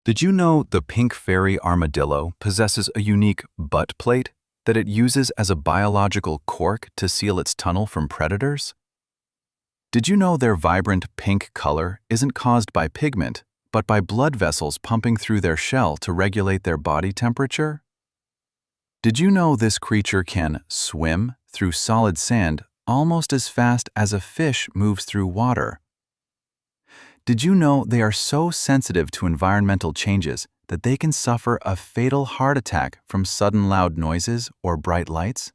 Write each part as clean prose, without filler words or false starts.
Did you know the pink fairy armadillo possesses a unique butt plate that it uses as a biological cork to seal its tunnel from predators? Did you know their vibrant pink color isn't caused by pigment, but by blood vessels pumping through their shell to regulate their body temperature? Did you know this creature can swim through solid sand almost as fast as a fish moves through water? Did you know they are so sensitive to environmental changes that they can suffer a fatal heart attack from sudden loud noises or bright lights?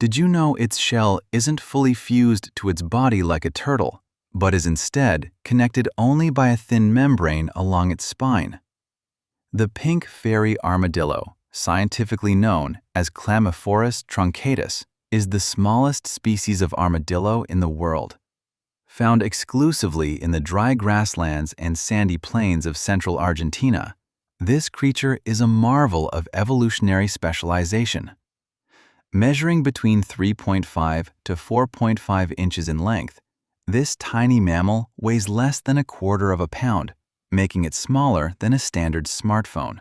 Did you know its shell isn't fully fused to its body like a turtle, but is instead connected only by a thin membrane along its spine? The pink fairy armadillo, scientifically known as Chlamyphorus truncatus, is the smallest species of armadillo in the world. Found exclusively in the dry grasslands and sandy plains of central Argentina, this creature is a marvel of evolutionary specialization. Measuring between 3.5 to 4.5 inches in length, this tiny mammal weighs less than a quarter of a pound, making it smaller than a standard smartphone.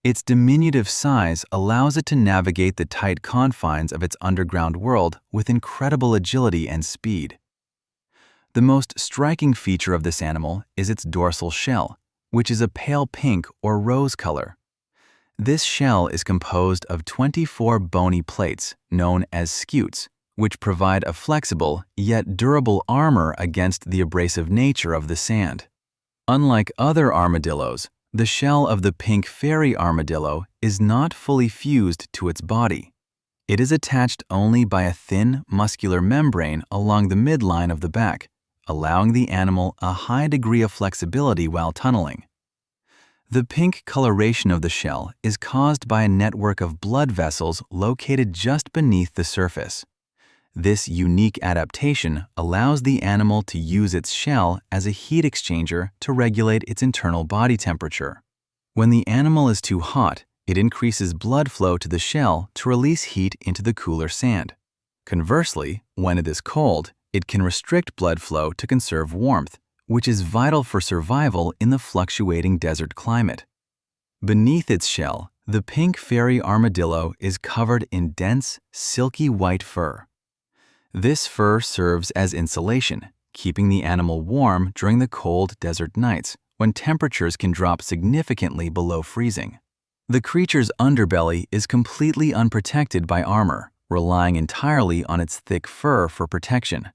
Its diminutive size allows it to navigate the tight confines of its underground world with incredible agility and speed. The most striking feature of this animal is its dorsal shell, which is a pale pink or rose color. This shell is composed of 24 bony plates known as scutes, which provide a flexible yet durable armor against the abrasive nature of the sand. Unlike other armadillos, the shell of the pink fairy armadillo is not fully fused to its body. It is attached only by a thin, muscular membrane along the midline of the back, allowing the animal a high degree of flexibility while tunneling. The pink coloration of the shell is caused by a network of blood vessels located just beneath the surface. This unique adaptation allows the animal to use its shell as a heat exchanger to regulate its internal body temperature. When the animal is too hot, it increases blood flow to the shell to release heat into the cooler sand. Conversely, when it is cold, it can restrict blood flow to conserve warmth, which is vital for survival in the fluctuating desert climate. Beneath its shell, the pink fairy armadillo is covered in dense, silky white fur. This fur serves as insulation, keeping the animal warm during the cold desert nights when temperatures can drop significantly below freezing. The creature's underbelly is completely unprotected by armor, relying entirely on its thick fur for protection.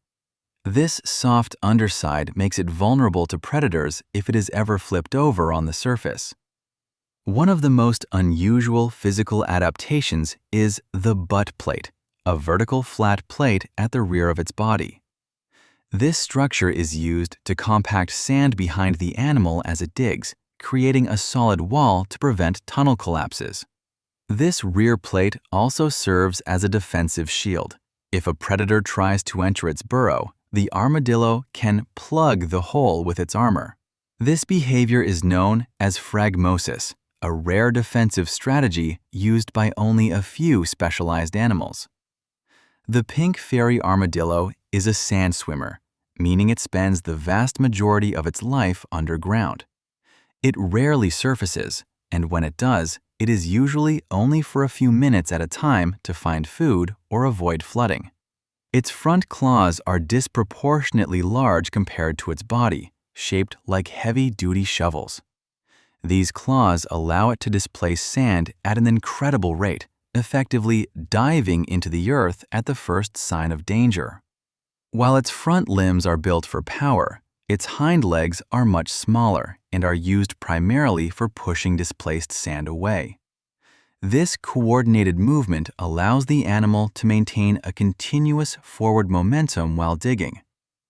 This soft underside makes it vulnerable to predators if it is ever flipped over on the surface. One of the most unusual physical adaptations is the butt plate, a vertical flat plate at the rear of its body. This structure is used to compact sand behind the animal as it digs, creating a solid wall to prevent tunnel collapses. This rear plate also serves as a defensive shield. If a predator tries to enter its burrow, the armadillo can plug the hole with its armor. This behavior is known as phragmosis, a rare defensive strategy used by only a few specialized animals. The pink fairy armadillo is a sand swimmer, meaning it spends the vast majority of its life underground. It rarely surfaces, and when it does, it is usually only for a few minutes at a time to find food or avoid flooding. Its front claws are disproportionately large compared to its body, shaped like heavy-duty shovels. These claws allow it to displace sand at an incredible rate, effectively diving into the earth at the first sign of danger. While its front limbs are built for power, its hind legs are much smaller and are used primarily for pushing displaced sand away. This coordinated movement allows the animal to maintain a continuous forward momentum while digging.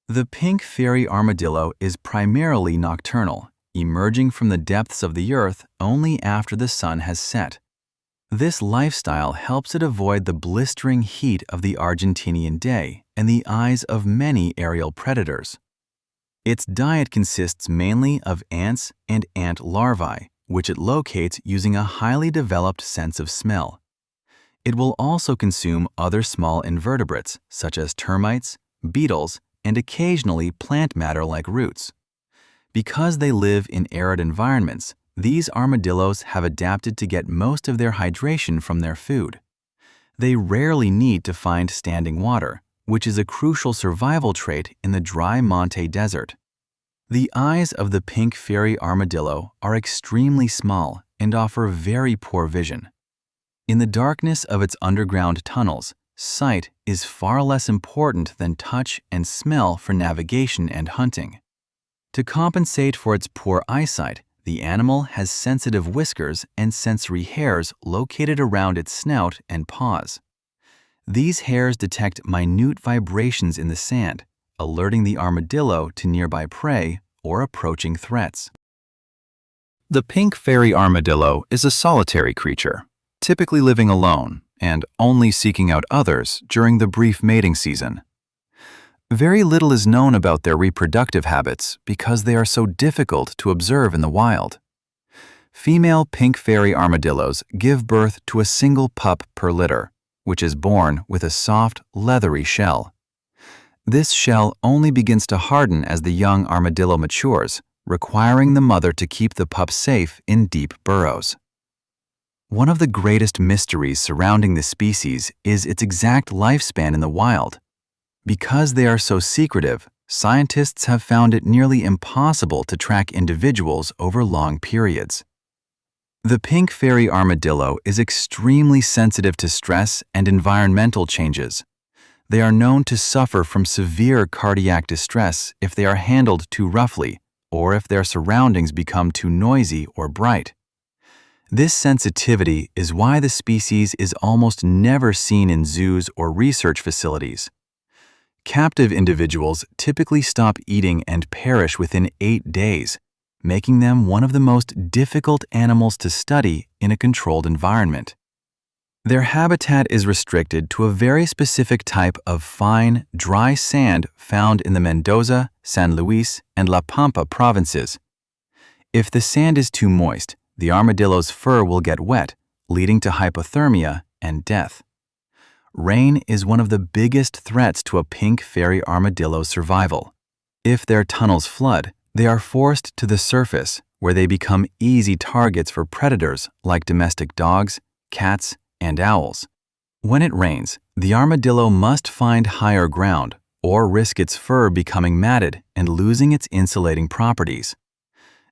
The pink fairy armadillo is primarily nocturnal, emerging from the depths of the earth only after the sun has set. This lifestyle helps it avoid the blistering heat of the Argentinian day and the eyes of many aerial predators. Its diet consists mainly of ants and ant larvae, which it locates using a highly developed sense of smell. It will also consume other small invertebrates, such as termites, beetles, and occasionally plant matter like roots. Because they live in arid environments, these armadillos have adapted to get most of their hydration from their food. They rarely need to find standing water, which is a crucial survival trait in the dry Monte Desert. The eyes of the Pink Fairy Armadillo are extremely small and offer very poor vision. In the darkness of its underground tunnels, sight is far less important than touch and smell for navigation and hunting. To compensate for its poor eyesight, the animal has sensitive whiskers and sensory hairs located around its snout and paws. These hairs detect minute vibrations in the sand, alerting the armadillo to nearby prey or approaching threats. The Pink Fairy Armadillo is a solitary creature, typically living alone and only seeking out others during the brief mating season. Very little is known about their reproductive habits because they are so difficult to observe in the wild. Female Pink Fairy armadillos give birth to a single pup per litter, which is born with a soft, leathery shell. This shell only begins to harden as the young armadillo matures, requiring the mother to keep the pup safe in deep burrows. One of the greatest mysteries surrounding this species is its exact lifespan in the wild. Because they are so secretive, scientists have found it nearly impossible to track individuals over long periods. The Pink Fairy Armadillo is extremely sensitive to stress and environmental changes. They are known to suffer from severe cardiac distress if they are handled too roughly or if their surroundings become too noisy or bright. This sensitivity is why the species is almost never seen in zoos or research facilities. Captive individuals typically stop eating and perish within 8 days, making them one of the most difficult animals to study in a controlled environment. Their habitat is restricted to a very specific type of fine, dry sand found in the Mendoza, San Luis, and La Pampa provinces. If the sand is too moist, the armadillo's fur will get wet, leading to hypothermia and death. Rain is one of the biggest threats to a Pink Fairy armadillo's survival. If their tunnels flood, they are forced to the surface, where they become easy targets for predators like domestic dogs, cats, and owls. When it rains, the armadillo must find higher ground or risk its fur becoming matted and losing its insulating properties.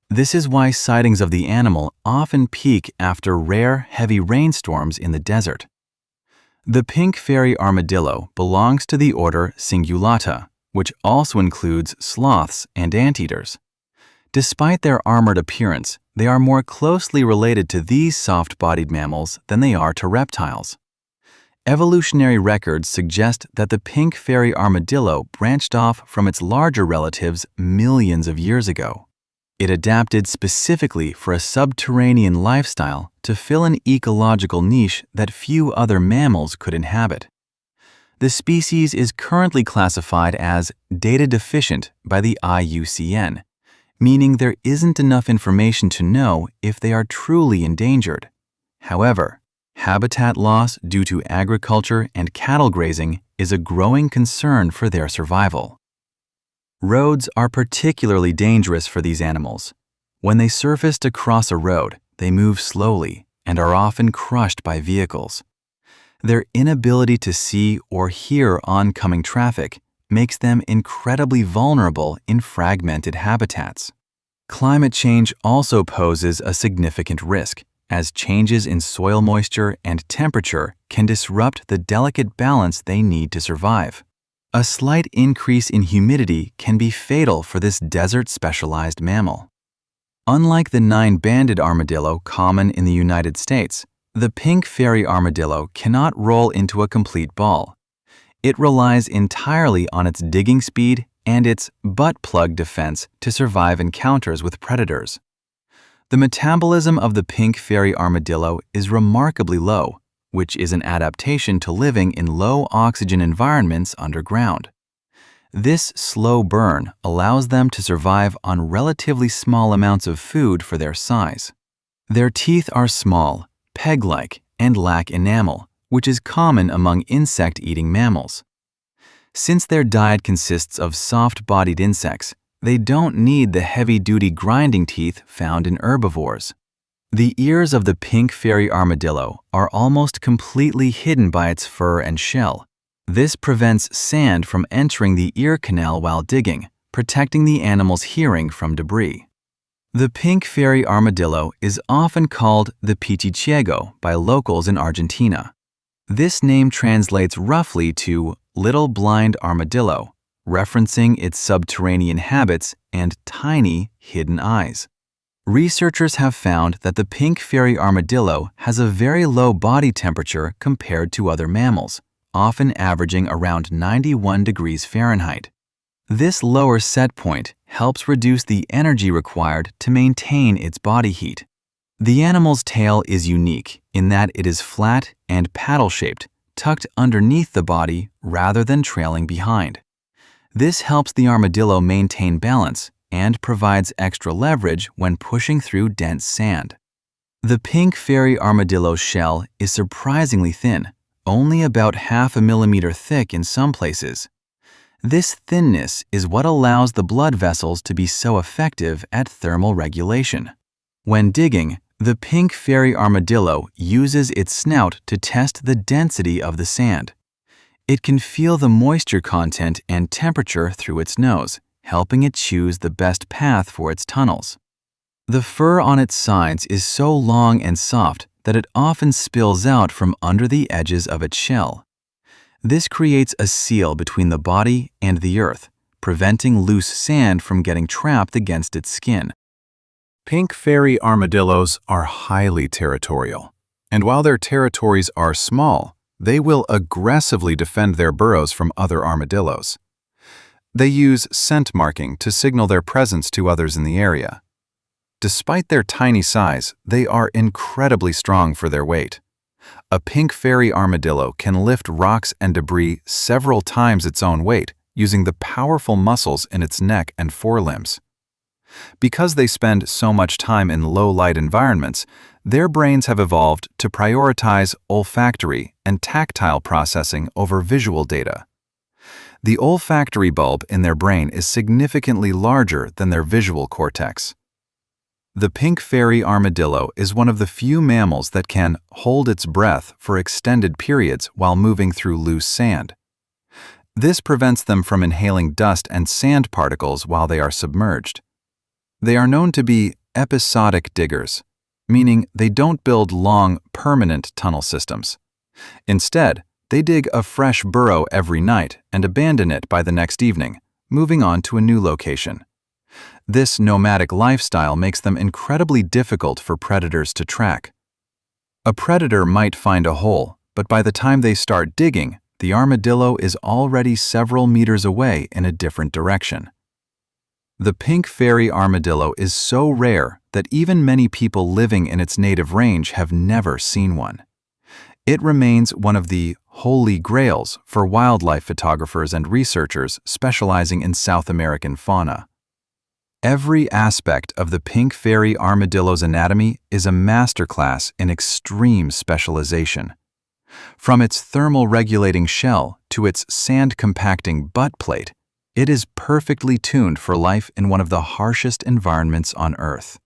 This is why sightings of the animal often peak after rare, heavy rainstorms in the desert. The Pink Fairy Armadillo belongs to the order Cingulata, which also includes sloths and anteaters. Despite their armored appearance, they are more closely related to these soft-bodied mammals than they are to reptiles. Evolutionary records suggest that the Pink Fairy Armadillo branched off from its larger relatives millions of years ago. It adapted specifically for a subterranean lifestyle to fill an ecological niche that few other mammals could inhabit. The species is currently classified as data deficient by the IUCN, meaning there isn't enough information to know if they are truly endangered. However, habitat loss due to agriculture and cattle grazing is a growing concern for their survival. Roads are particularly dangerous for these animals. When they surface to cross a road, they move slowly and are often crushed by vehicles. Their inability to see or hear oncoming traffic makes them incredibly vulnerable in fragmented habitats. Climate change also poses a significant risk, as changes in soil moisture and temperature can disrupt the delicate balance they need to survive. A slight increase in humidity can be fatal for this desert-specialized mammal. Unlike the 9-banded armadillo common in the United States, the Pink Fairy Armadillo cannot roll into a complete ball. It relies entirely on its digging speed and its butt plug defense to survive encounters with predators. The metabolism of the Pink Fairy Armadillo is remarkably low, which is an adaptation to living in low-oxygen environments underground. This slow burn allows them to survive on relatively small amounts of food for their size. Their teeth are small, peg-like, and lack enamel, which is common among insect-eating mammals. Since their diet consists of soft-bodied insects, They don't need the heavy-duty grinding teeth found in herbivores. The ears of the pink fairy armadillo are almost completely hidden by its fur and shell. This prevents sand from entering the ear canal while digging, protecting the animal's hearing from debris. The pink fairy armadillo is often called the pichichiego by locals in Argentina. This name translates roughly to little blind armadillo, referencing its subterranean habits and tiny, hidden eyes. Researchers have found that the pink fairy armadillo has a very low body temperature compared to other mammals, often averaging around 91 degrees Fahrenheit. This lower set point helps reduce the energy required to maintain its body heat. The animal's tail is unique in that it is flat and paddle-shaped, tucked underneath the body rather than trailing behind. This helps the armadillo maintain balance and provides extra leverage when pushing through dense sand. The pink fairy armadillo's shell is surprisingly thin, only about half a millimeter thick in some places. This thinness is what allows the blood vessels to be so effective at thermal regulation. When digging, the pink fairy armadillo uses its snout to test the density of the sand. It can feel the moisture content and temperature through its nose, helping it choose the best path for its tunnels. The fur on its sides is so long and soft that it often spills out from under the edges of its shell. This creates a seal between the body and the earth, preventing loose sand from getting trapped against its skin. Pink fairy armadillos are highly territorial, and while their territories are small, they will aggressively defend their burrows from other armadillos. They use scent marking to signal their presence to others in the area. Despite their tiny size, they are incredibly strong for their weight. A pink fairy armadillo can lift rocks and debris several times its own weight using the powerful muscles in its neck and forelimbs. Because they spend so much time in low-light environments, their brains have evolved to prioritize olfactory and tactile processing over visual data. The olfactory bulb in their brain is significantly larger than their visual cortex. The pink fairy armadillo is one of the few mammals that can hold its breath for extended periods while moving through loose sand. This prevents them from inhaling dust and sand particles while they are submerged. They are known to be episodic diggers, meaning they don't build long, permanent tunnel systems. Instead, they dig a fresh burrow every night and abandon it by the next evening, moving on to a new location. This nomadic lifestyle makes them incredibly difficult for predators to track. A predator might find a hole, but by the time they start digging, the armadillo is already several meters away in a different direction. The pink fairy armadillo is so rare that even many people living in its native range have never seen one. It remains one of the holy grails for wildlife photographers and researchers specializing in South American fauna. Every aspect of the pink fairy armadillo's anatomy is a masterclass in extreme specialization. From its thermal regulating shell to its sand compacting butt plate, it is perfectly tuned for life in one of the harshest environments on Earth.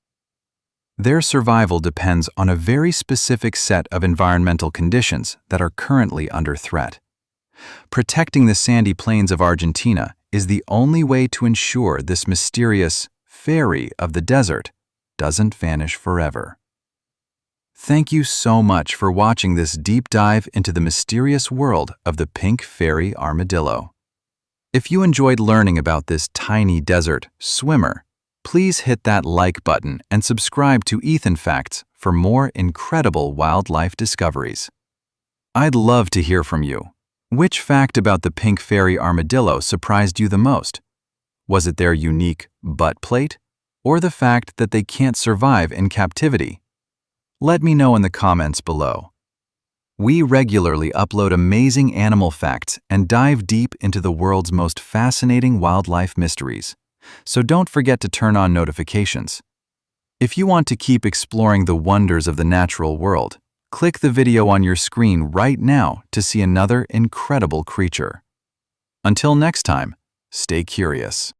Their survival depends on a very specific set of environmental conditions that are currently under threat. Protecting the sandy plains of Argentina is the only way to ensure this mysterious fairy of the desert doesn't vanish forever. Thank you so much for watching this deep dive into the mysterious world of the pink fairy armadillo. If you enjoyed learning about this tiny desert swimmer, please hit that like button and subscribe to Ethan Facts for more incredible wildlife discoveries. I'd love to hear from you. Which fact about the pink fairy armadillo surprised you the most? Was it their unique butt plate, or the fact that they can't survive in captivity? Let me know in the comments below. We regularly upload amazing animal facts and dive deep into the world's most fascinating wildlife mysteries, so don't forget to turn on notifications. If you want to keep exploring the wonders of the natural world, click the video on your screen right now to see another incredible creature. Until next time, stay curious.